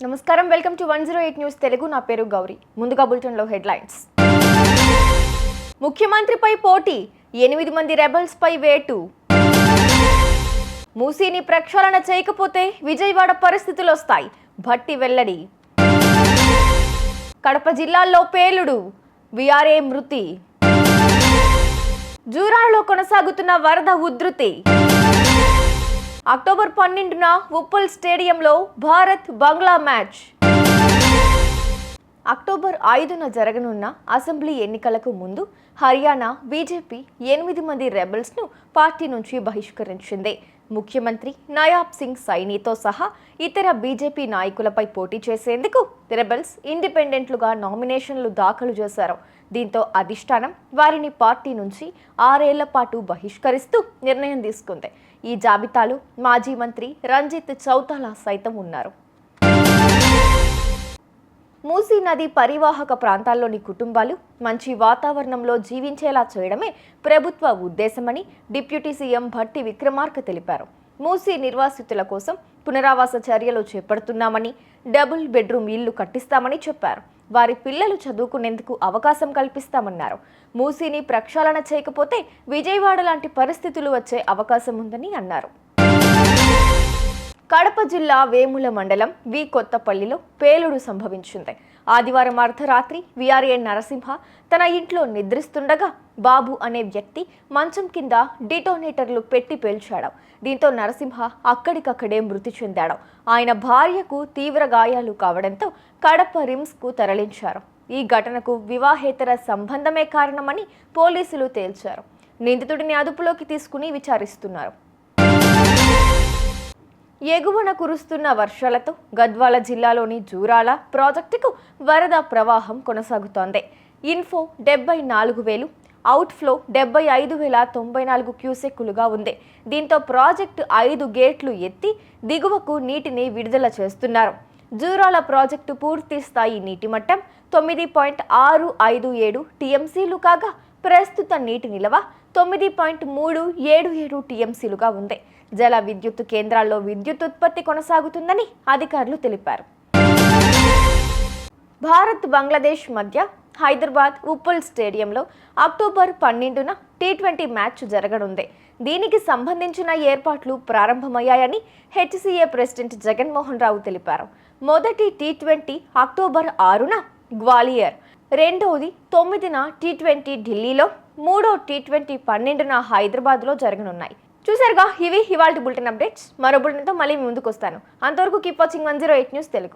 నమస్కారం, welcome to 108 news Telugu. నా పేరు గౌరీ. ముందుగా బులెటిన్ లో హెడ్లైన్స్. ముఖ్యమంత్రిపై పోటీ, 8 మంది రెబల్స్ పై వేటు. మూసీని ప్రక్షాళన చేయకపోతే విజయవాడ పరిస్థితులు వస్తాయి, భట్టి వెల్లడి. కడప జిల్లాల్లో పేలుడు, విఆర్ఏ మృతి. జూరాలలో కొనసాగుతున్న వరద ఉధృతి. అక్టోబర్ 12న ఉప్పల్ స్టేడియంలో భారత్ బంగ్లా మ్యాచ్. అక్టోబర్ 5న జరగనున్న అసెంబ్లీ ఎన్నికలకు ముందు హర్యానా బీజేపీ 8 మంది రెబల్స్ను పార్టీ నుంచి బహిష్కరించింది. ముఖ్యమంత్రి నయాబ్ సింగ్ సైనీతో సహా ఇతర బీజేపీ నాయకులపై పోటీ చేసేందుకు రెబల్స్ ఇండిపెండెంట్లుగా నామినేషన్లు దాఖలు చేశారు. దీంతో అధిష్టానం వారిని పార్టీ నుంచి 6 ఏళ్ల పాటు బహిష్కరిస్తూ నిర్ణయం తీసుకుంది. ఈ జాబితాలో మాజీ మంత్రి రంజిత్ చౌతాలా సైతం ఉన్నారు. మూసీ నది పరివాహక ప్రాంతాల్లోని కుటుంబాలు మంచి వాతావరణంలో జీవించేలా చేయడమే ప్రభుత్వ ఉద్దేశమని డిప్యూటీ సీఎం భట్టి విక్రమార్క తెలిపారు. మూసీ నిర్వాసితుల కోసం పునరావాస చర్యలు చేపడుతున్నామని, డబుల్ బెడ్రూమ్ ఇళ్లు కట్టిస్తామని చెప్పారు. వారి పిల్లలు చదువుకునేందుకు అవకాశం కల్పిస్తామన్నారు. మూసీని ప్రక్షాళన చేయకపోతే విజయవాడ లాంటి పరిస్థితులు వచ్చే అవకాశం ఉందని అన్నారు. కడప జిల్లా వేముల మండలం వి కొత్తపల్లిలో పేలుడు సంభవించింది. ఆదివారం అర్ధరాత్రి విఆర్ఏ నరసింహ తన ఇంట్లో నిద్రిస్తుండగా బాబు అనే వ్యక్తి మంచం కింద డిటోనేటర్లు పెట్టి పేల్చాడు. దీంతో నరసింహ అక్కడికక్కడే మృతి చెందాడు. ఆయన భార్యకు తీవ్ర గాయాలు కావడంతో కడప రిమ్స్కు తరలించారు. ఈ ఘటనకు వివాహేతర సంబంధమే కారణమని పోలీసులు తేల్చారు. నిందితుడిని అదుపులోకి తీసుకుని విచారిస్తున్నారు. ఎగువన కురుస్తున్న వర్షాలతో గద్వాల జిల్లాలోని జూరాల ప్రాజెక్టుకు వరద ప్రవాహం కొనసాగుతోంది. ఇన్ఫో 74,000, అవుట్ఫ్లో 75,094 క్యూసెక్కులుగా ఉంది. దీంతో ప్రాజెక్టు 5 గేట్లు ఎత్తి దిగువకు నీటిని విడుదల చేస్తున్నారు. జూరాల ప్రాజెక్టు పూర్తి స్థాయి నీటి మట్టం 9.657 టీఎంసీలు కాగా ప్రస్తుత నీటి నిల్వ 9.377 టీఎంసీలుగా ఉంది. జల విద్యుత్ కేంద్రాల్లో విద్యుత్ ఉత్పత్తి కొనసాగుతుందని అధికారులు తెలిపారు. భారత్ బంగ్లాదేశ్ మధ్య హైదరాబాద్ ఉప్పల్ స్టేడియంలో అక్టోబర్ 12న T20 మ్యాచ్ జరగనుంది. దీనికి సంబంధించిన ఏర్పాట్లు ప్రారంభమయ్యాయని హెచ్సీఏ ప్రెసిడెంట్ జగన్మోహన్ రావు తెలిపారు. మొదటి T20 అక్టోబర్ 6న గ్వాలియర్, రెండోది 9న T20 ఢిల్లీలో, మూడో T20 12న హైదరాబాద్లో జరగనున్నాయి. చూసారుగా, ఇవి ఇవాల్టి బులెటిన్ అప్డేట్స్. మరో బులెటిన్తో మళ్ళీ ముందుకు వస్తాను. అంతవరకు కీప్ వాచింగ్ 108 న్యూస్ తెలుగు.